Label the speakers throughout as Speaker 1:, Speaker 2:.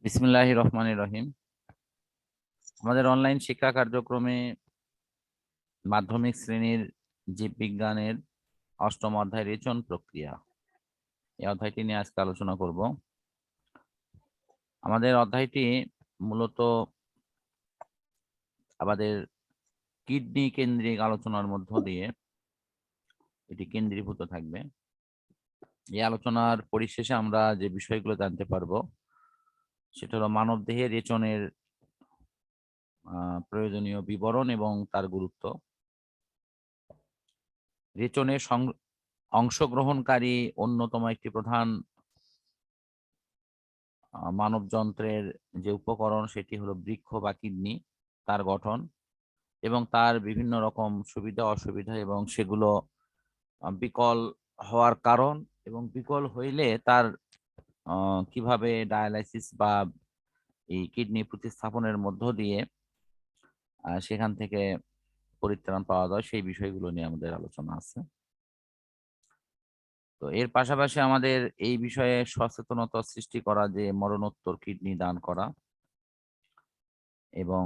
Speaker 1: বিসমিল্লাহির রহমানির রহিম। আমাদের অনলাইন শিক্ষা কার্যক্রমে মাধ্যমিক শ্রেণীর জীববিজ্ঞানের অষ্টম অধ্যায় রেচন প্রক্রিয়া, এই অধ্যায়টি নিয়ে আজকে আলোচনা করব। আমাদের অধ্যায়টি মূলত আমাদের কিডনি কেন্দ্রিক আলোচনার মধ্য দিয়ে এটি কেন্দ্রীভূত থাকবে। এই আলোচনার পরিশেষে আমরা যে বিষয়গুলো জানতে পারবো সেটা হলো মানবদেহে রেচনের প্রয়োজনীয় বিবরণ এবং তার গুরুত্ব, রেচনে অংশগ্রহণকারী অন্যতম একটি প্রধান মানব যন্ত্রের যে উপকরণ সেটি হলো বৃক্ক বা কিডনি, তার গঠন এবং তার বিভিন্ন রকম সুবিধা অসুবিধা এবং সেগুলো বিকল হওয়ার কারণ এবং বিকল হইলে তার কিভাবে ডায়ালাইসিস বা এই কিডনি প্রতিস্থাপনের মধ্য দিয়ে সেখান থেকে পরিত্রাণ পাওয়া যায়, সেই বিষয়গুলো নিয়ে আমাদের আলোচনা আছে। তো এর পাশাপাশি আমাদের এই বিষয়ে সচেতনতা সৃষ্টি করা, যে মরণোত্তর কিডনি দান করা এবং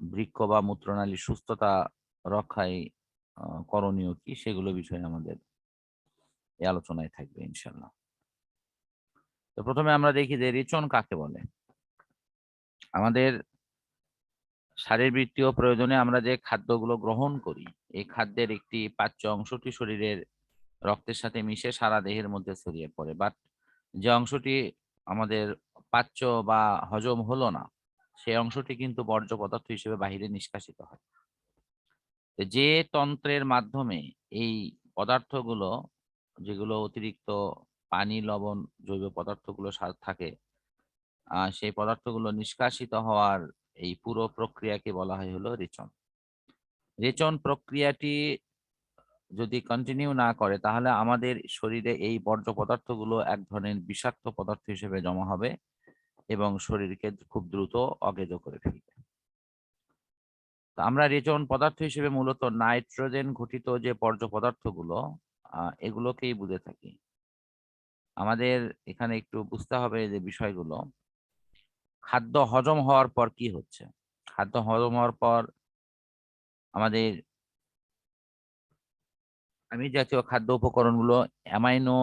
Speaker 1: বৃক্ক বা মূত্রনালীর সুস্থতা রক্ষায় করণীয় কি, সেগুলো বিষয়ে আমাদের এই আলোচনায় থাকবে ইনশাল্লাহ। তো প্রথমে আমরা দেখি যে রেচন কাকে বলে। আমাদের শারীরবৃত্তীয় প্রয়োজনে আমরা যে খাদ্যগুলো গ্রহণ করি, এই খাদ্যের একটি পাচ্য অংশটি শরীরের রক্তের সাথে মিশে সারা দেহের মধ্যে ছড়িয়ে পড়ে, বাট যে অংশটি আমাদের পাচ্য বা হজম হলো না, সেই অংশটি কিন্তু বর্জ্য পদার্থ হিসেবে বাহিরে নিষ্কাশিত হয়। যে তন্ত্রের মাধ্যমে এই পদার্থগুলো, যেগুলো অতিরিক্ত পানি, লবণ, জৈব পদার্থগুলো থাকে, সেই পদার্থগুলো নিষ্কাশিত হওয়ার এই পুরো প্রক্রিয়াকে বলা হয় হলো রেচন। রেচন প্রক্রিয়াটি যদি কন্টিনিউ না করে তাহলে আমাদের শরীরে এই বর্জ্য পদার্থগুলো এক ধরনের বিষাক্ত পদার্থ হিসেবে জমা হবে এবং শরীরকে খুব দ্রুত অকেজো করে ফেলবে। আমরা রেচন পদার্থ হিসেবে মূলত নাইট্রোজেন ঘটিত যে বর্জ্য পদার্থগুলো, এগুলোকেই বুঝে থাকি। আমাদের এখানে একটু বুঝতে হবে যে বিষয়গুলো, খাদ্য হজম হওয়ার পর কি হচ্ছে। খাদ্য হজম হওয়ার পর আমাদের আমিষ জাতীয় খাদ্য উপকরণগুলো অ্যামাইনো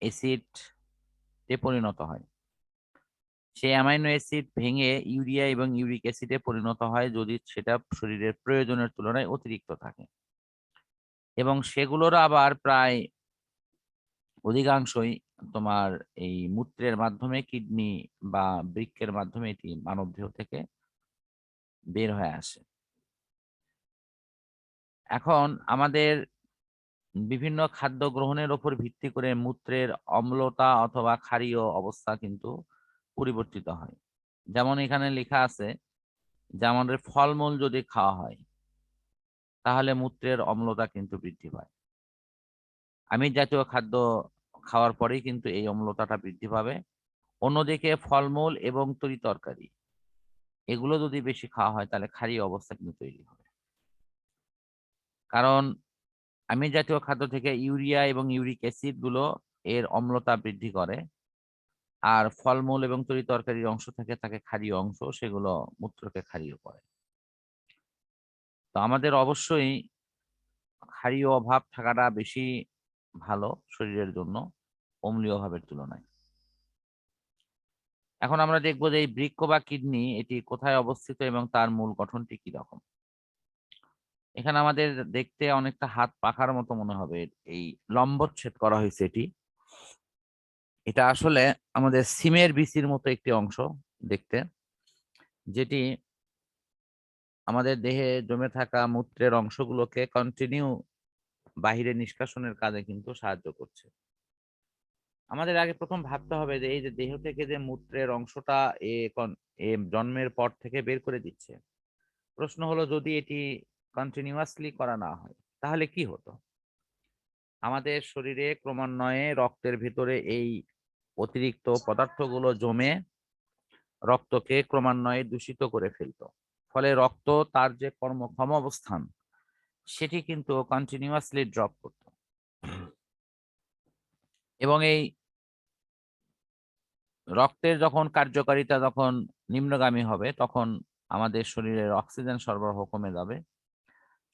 Speaker 1: অ্যাসিডে পরিণত হয়। সেই অ্যামাইনো অ্যাসিড ভেঙে ইউরিয়া এবং ইউরিক অ্যাসিডে পরিণত হয় যদি সেটা শরীরের প্রয়োজনের তুলনায় অতিরিক্ত থাকে, এবং সেগুলোর আবার প্রায় অধিকাংশই তোমার এই মূত্রের মাধ্যমে, কিডনি বা বৃক্কের মাধ্যমে এটি মানবদেহ থেকে বের হয়ে আসে। এখন আমাদের বিভিন্ন খাদ্য গ্রহণের উপর ভিত্তি করে মূত্রের অম্লতা অথবা ক্ষারীয় অবস্থা কিন্তু পরিবর্তিত হয়। যেমন এখানে লেখা আছে যে আমাদের ফলমূল যদি খাওয়া হয় তাহলে মূত্রের অম্লতা কিন্তু বৃদ্ধি পায়। আমিষ জাতীয় খাদ্য খাওয়ার পরেই কিন্তু এই অম্লতাটা বৃদ্ধি পাবে। অন্যদিকে ফলমূল এবং তরিতরকারি এগুলো যদি বেশি খাওয়া হয় তাহলে ক্ষারীয় অবস্থা কিন্তু তৈরি হবে। কারণ আমিষ জাতীয় খাদ্য থেকে ইউরিয়া এবং ইউরিক অ্যাসিড গুলো এর অম্লতা বৃদ্ধি করে, আর ফলমূল এবং তরিতরকারির অংশ থেকে থাকে ক্ষারীয় অংশ, সেগুলো মূত্রকে ক্ষারীয় করে। তো আমাদের অবশ্যই ক্ষারীয় অভাব থাকাটা বেশি ভালো শরীরের জন্য অম্লীয় অভাবের তুলনায়। এখন আমরা দেখবো যে এই বৃক্ক বা কিডনি এটি কোথায় অবস্থিত এবং তার মূল গঠনটি কি রকম। এখানে আমাদের দেখতে অনেকটা হাত পাখার মতো মনে হবে, এই লম্বচ্ছেদ করা হয়েছে এটি। এটা আসলে আমাদের সিমের বিচির মতো একটি অংশ দেখতে, যেটি আমাদের দেহে জমে থাকা মূত্রের অংশগুলোকে কন্টিনিউ বাহিরে নিষ্কাশনের কাজে কিন্তু সাহায্য করছে। আমাদের আগে প্রথম ভাবতে হবে যে এই যে দেহ থেকে যে মূত্রের অংশটা এ জন্মের পর থেকে বের করে দিচ্ছে, প্রশ্ন হলো যদি এটি কন্টিনিউয়াসলি করা না হয় তাহলে কি হতো। আমাদের শরীরে ক্রমান্বয়ে রক্তের ভিতরে এই অতিরিক্ত পদার্থগুলো জমে রক্তকে ক্রমান্বয়ে দূষিত করে ফেলতো, ফলে রক্ত তার যে কর্মক্ষম অবস্থান সেটি কিন্তু কন্টিনিউয়াসলি ড্রপ করত, এবং এই রক্তের যখন কার্যকারিতা যখন নিম্নগামী হবে তখন আমাদের শরীরের অক্সিজেন সরবরাহ কমে যাবে।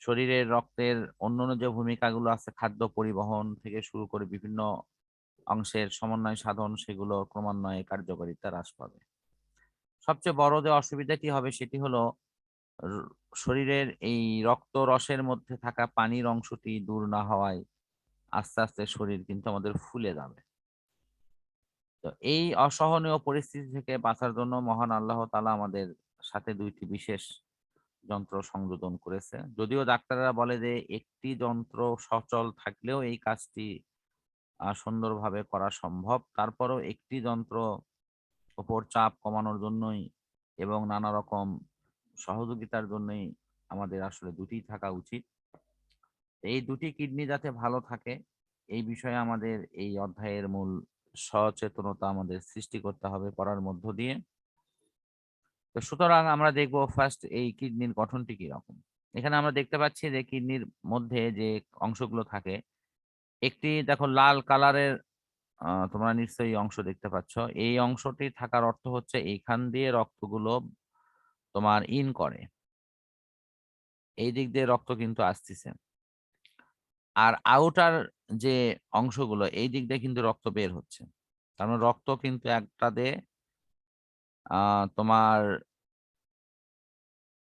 Speaker 1: শরীরের রক্তের অন্যান্য যে ভূমিকাগুলো আছে, খাদ্য পরিবহন থেকে শুরু করে বিভিন্ন অংশের সমন্বয় সাধন, সেগুলো ক্রমান্বয়ে কার্যকারিতা হ্রাস পাবে। সবচেয়ে বড় যে অসুবিধাটি হবে সেটি হলো শরীরের এই রক্ত রসের মধ্যে থাকা পানির অংশটি দূর না হওয়ায় আস্তে আস্তে শরীর কিন্তু আমাদের ফুলে যাবে। তো এই অসহনীয় পরিস্থিতি থেকে বাঁচার জন্য মহান আল্লাহ তাআলা আমাদের সাথে দুইটি বিশেষ যন্ত্র সংযোজন করেছে। যদিও ডাক্তাররা বলে যে একটি যন্ত্র সচল থাকলেও এই কাজটি সুন্দরভাবে করা সম্ভব, তারপরও একটি যন্ত্র উপর চাপ কমানোর জন্যই এবং নানা রকম সহযোগিতার জন্যই আমাদের আসলে দুটিই থাকা উচিত। এই দুটি কিডনি যাতে ভালো থাকে এই বিষয়ে আমাদের এই অধ্যায়ের মূল সচেতনতা আমাদের সৃষ্টি করতে হবে পড়ার মধ্য দিয়ে। তো সুতরাং আমরা দেখব ফার্স্ট এই কিডনির গঠনটি কি রকম। এখানে আমরা দেখতে পাচ্ছি যে কিডনির মধ্যে যে অংশগুলো থাকে, একটি দেখো লাল কালারের তোমরা নিশ্চয়ই অংশ দেখতে পাচ্ছ। এই অংশটি থাকার অর্থ হচ্ছে এইখান দিয়ে রক্তগুলো তোমার ইন করে, এই দিক দিয়ে রক্ত কিন্তু আসতেছে। আর আউটার যে অংশগুলো এই দিক দিয়ে কিন্তু রক্ত বের হচ্ছে। তার মানে রক্ত কিন্তু একটা দিয়ে তোমার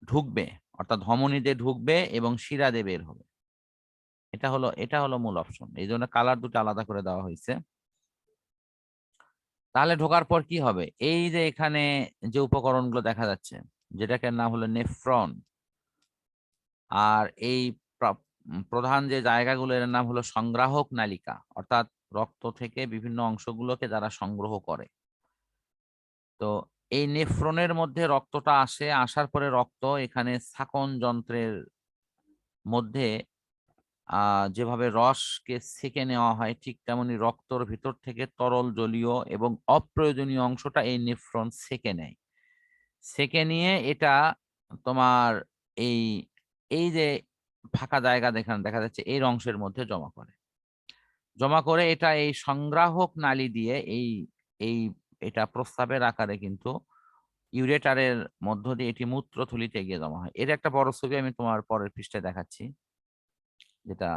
Speaker 1: ঢুকবে, অর্থাৎ ধমনী দিয়ে ঢুকবে এবং শিরা দিয়ে বের হবে। এটা হলো মূল অপশন, এই জন্য কালার দুটো আলাদা করে দেওয়া হয়েছে। তাহলে ঢোকার পর কি হবে, এই যে এখানে যে উপকরণগুলো দেখা যাচ্ছে যেটাকে নাম হলো নেফ্রন, আর এই প্রধান যে জায়গাগুলো এর নাম হলো সংগ্রাহক নালিকা, অর্থাৎ রক্ত থেকে বিভিন্ন অংশগুলোকে যারা সংগ্রহ করে। তো এই নেফ্রনের মধ্যে রক্তটা আসে, আসার পরে রক্ত এখানে ছাঁকন যন্ত্রের মধ্যে যেভাবে রসকে ছেঁকে নেওয়া হয় ঠিক তেমনি রক্তর ভিতর থেকে তরল জলীয় এবং অপ্রয়োজনীয় অংশটা এই নেফ্রন ছেঁকে নেয়। ছেঁকে নিয়ে এটা তোমার এই এই যে ফাঁকা জায়গা দেখা যাচ্ছে এর অংশের মধ্যে জমা করে। জমা করে এটা এই সংগ্রাহক নালী দিয়ে এই এই এটা প্রস্রাবের আকারে কিন্তু ইউরেটারের মধ্য দিয়ে এটি মূত্রথলিতে গিয়ে জমা হয়। এর একটা বড় ছবি আমি তোমার পরের পৃষ্ঠায় দেখাচ্ছি, যেটা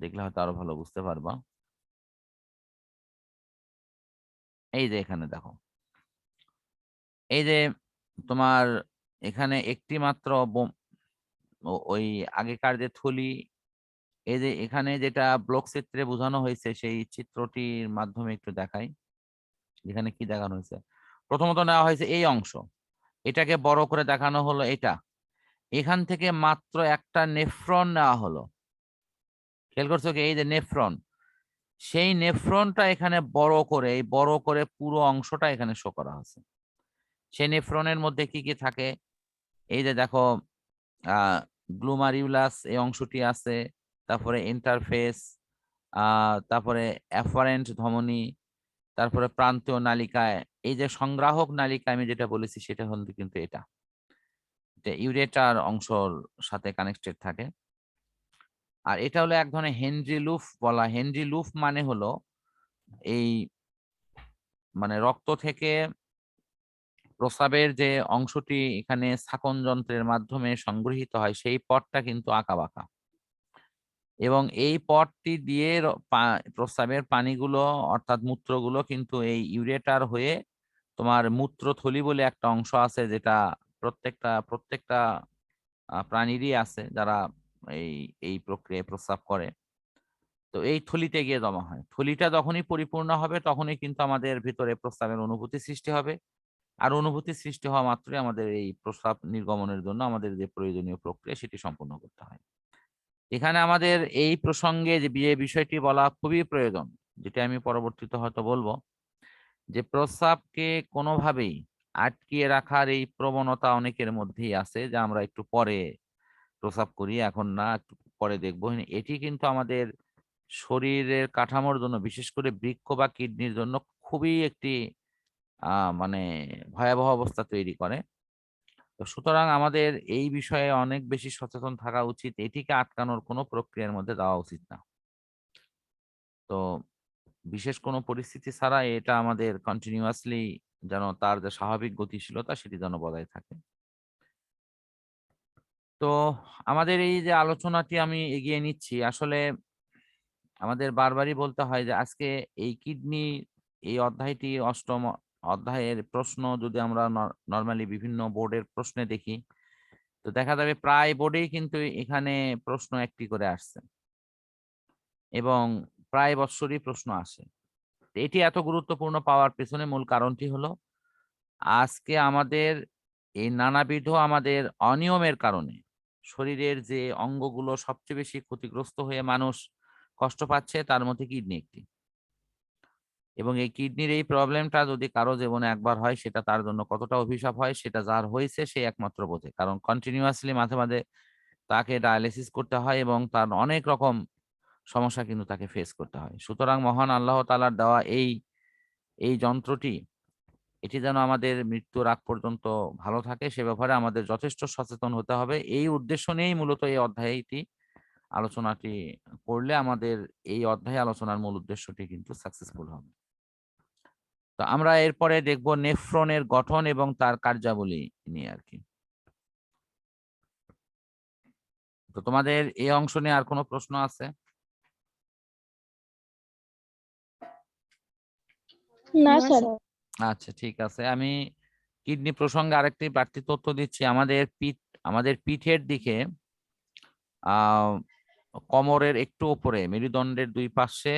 Speaker 1: দেখলে হয়তো আরো ভালো বুঝতে পারবা। এই যে এখানে দেখো, এই যে তোমার এখানে একটি মাত্র ওই আগেকার যে থলি, এই যে এখানে যেটা ব্লক চিত্রে বোঝানো হয়েছে সেই চিত্রটির মাধ্যমে একটু দেখাই। এখানে কি দেখানো হয়েছে, প্রথমত নেওয়া হয়েছে এই অংশ, এটাকে বড় করে দেখানো হলো এটা। এখান থেকে মাত্র একটা নেফ্রন নেওয়া হলো, খেয়াল করছো কি, এই যে নেফ্রন, সেই নেফ্রনটা এখানে বড় করে এই বড় করে পুরো অংশটা এখানে শো করা হয়েছে। সেই নেফ্রনের মধ্যে কি কি থাকে, এই যে দেখো গ্লুমারিউলাস এই অংশটি আছে, তারপরে ইন্টারফেস, তারপরে অ্যাফারেন্ট ধমনী, তারপরে প্রান্তীয় নালিকায় এই যে সংগ্রাহক নালিকা আমি যেটা বলেছি সেটা হল কিন্তু এটা ইউরেটার অংশর সাথে কানেক্টেড থাকে। আর এটা হলো এক ধরনের হেনরি লুফ বলা। হেনরি লুফ মানে হলো এই মানে রক্ত থেকে প্রস্রাবের যে অংশটি এখানে ছাঁকন যন্ত্রের মাধ্যমে সংগৃহীত হয় সেই পথটা কিন্তু আঁকাবাঁকা, এবং এই পথটি দিয়ে প্রস্রাবের পানিগুলো অর্থাৎ মূত্রগুলো কিন্তু এই ইউরেটার হয়ে তোমার মূত্রথলি বলে একটা অংশ আছে, যেটা প্রত্যেকটা প্রাণীরই আছে যারা এই এই প্রক্রিয়ায় প্রস্রাব করে। তো এই থলিতে গিয়ে জমা হয়। থলিটা যখনই পরিপূর্ণ হবে তখনই কিন্তু আমাদের ভিতরে প্রস্রাবের অনুভূতি সৃষ্টি হবে, আর অনুভূতি সৃষ্টি হওয়া মাত্রই আমাদের এই প্রস্রাব নির্গমনের জন্য আমাদের যে প্রয়োজনীয় প্রক্রিয়া সেটি সম্পন্ন করতে হয়। এখানে আমাদের এই প্রসঙ্গে যে বিষয়টি বলা খুবই প্রয়োজন, যেটা আমি পরবর্তীতে হয়তো বলবো, যে প্রস্রাবকে কোনোভাবেই আটকিয়ে রাখার এই প্রবণতা অনেকের মধ্যেই আছে, যা আমরা একটু পরে প্রস্রাব করি, এখন না, একটু পরে দেখবো। এটি কিন্তু আমাদের শরীরের কাঠামোর জন্য, বিশেষ করে বৃক্ক বা কিডনির জন্য খুবই একটি মানে ভয়াবহ অবস্থা তৈরি করে। তো সুতরাং আমাদের এই বিষয়ে অনেক বেশি সচেতন থাকা উচিত, এটিকে আটকানোর কোনো প্রক্রিয়ার মধ্যে দেওয়া উচিত না। তো বিশেষ কোনো পরিস্থিতি ছাড়া এটা আমাদের কন্টিনিউয়াসলি যেন তার যে স্বাভাবিক গতিশীলতা সেটি যেন বজায় থাকে। তো আমাদের এই যে আলোচনাটি আমি এগিয়ে নিচ্ছি, আসলে আমাদের বারবারই বলতে হয় যে আজকে এই কিডনি এই অধ্যায়টি অষ্টম অধ্যায়ের প্রশ্ন যদি আমরা নর্মালি বিভিন্ন বোর্ডের প্রশ্নে দেখি, তো দেখা যাবে প্রায় বোর্ডেই কিন্তু এখানে প্রশ্ন একটি করে আসছে এবং প্রায় বৎসরই প্রশ্ন আসে। এটি এত গুরুত্বপূর্ণ পাওয়ার পেছনে মূল কারণটি হলো আজকে আমাদের এই নানাবিধ আমাদের অনিয়মের কারণে শরীরের যে অঙ্গগুলো সবচেয়ে বেশি ক্ষতিগ্রস্ত হয়ে মানুষ কষ্ট পাচ্ছে তার মধ্যে কিডনি একটি। এবং এই কিডনির এই প্রবলেমটা যদি কারো জীবনে একবার হয় সেটা তার জন্য কতটা অভিশাপ হয় সেটা যার হয়েছে সে একমাত্র বোঝে, কারণ কন্টিনিউয়াসলি মাঝে মাঝে তাকে ডায়ালিসিস করতে হয় এবং তার অনেক রকম সমস্যা কিন্তু তাকে ফেস করতে হয়। সুতরাং মহান আল্লাহ তাআলার দেওয়া এই এই যন্ত্রটি এটি যেন আমাদের মৃত্যুর আগ পর্যন্ত ভালো থাকে সে ব্যাপারে আমাদের যথেষ্ট সচেতন হতে হবে। এই উদ্দেশ্য নিয়েই মূলত এই অধ্যায়টি আলোচনাটি করলে আমাদের এই অধ্যায়ে আলোচনার মূল উদ্দেশ্যটি কিন্তু সাকসেসফুল হবে। তো আমরা এরপরে দেখব নেফ্রনের গঠন এবং তার কার্যাবলী নিয়ে আর কি। তো তোমাদের এই অংশ নিয়ে আর কোনো প্রশ্ন আছে?
Speaker 2: না স্যার।
Speaker 1: আচ্ছা ঠিক আছে, আমি কিডনি প্রসঙ্গে আরেকটি বাড়তি তথ্য দিচ্ছি। আমাদের পিঠের দিকে আহ কোমরের একটু উপরে মেরুদণ্ডের দুই পাশে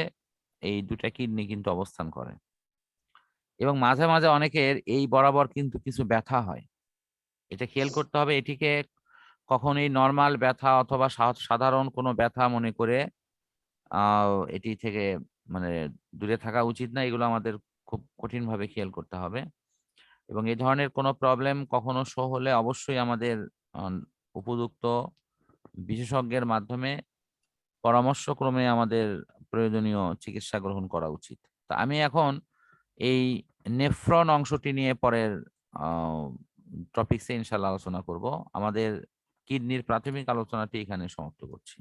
Speaker 1: এই দুটা কিডনি কিন্তু অবস্থান করে এবং মাঝে মাঝে অনেকের এই বরাবর কিন্তু কিছু ব্যথা হয়। এটা খেয়াল করতে হবে, এটিকে কখনোই নর্মাল ব্যথা অথবা সাধারণ কোনো ব্যথা মনে করে এটি থেকে মানে দূরে থাকা উচিত না। এগুলো আমাদের খুব কঠিনভাবে খেয়াল করতে হবে এবং এই ধরনের কোনো প্রবলেম কখনো শো হলে অবশ্যই আমাদের উপযুক্ত বিশেষজ্ঞের মাধ্যমে পরামর্শক্রমে আমাদের প্রয়োজনীয় চিকিৎসা গ্রহণ করা উচিত। তা আমি এখন এই নেফ্রন অংশটি নিয়ে পরের টপিকসে ইনশাল্লাহ আলোচনা করব। আমাদের কিডনির প্রাথমিক আলোচনাটি এখানে সমাপ্ত করছি।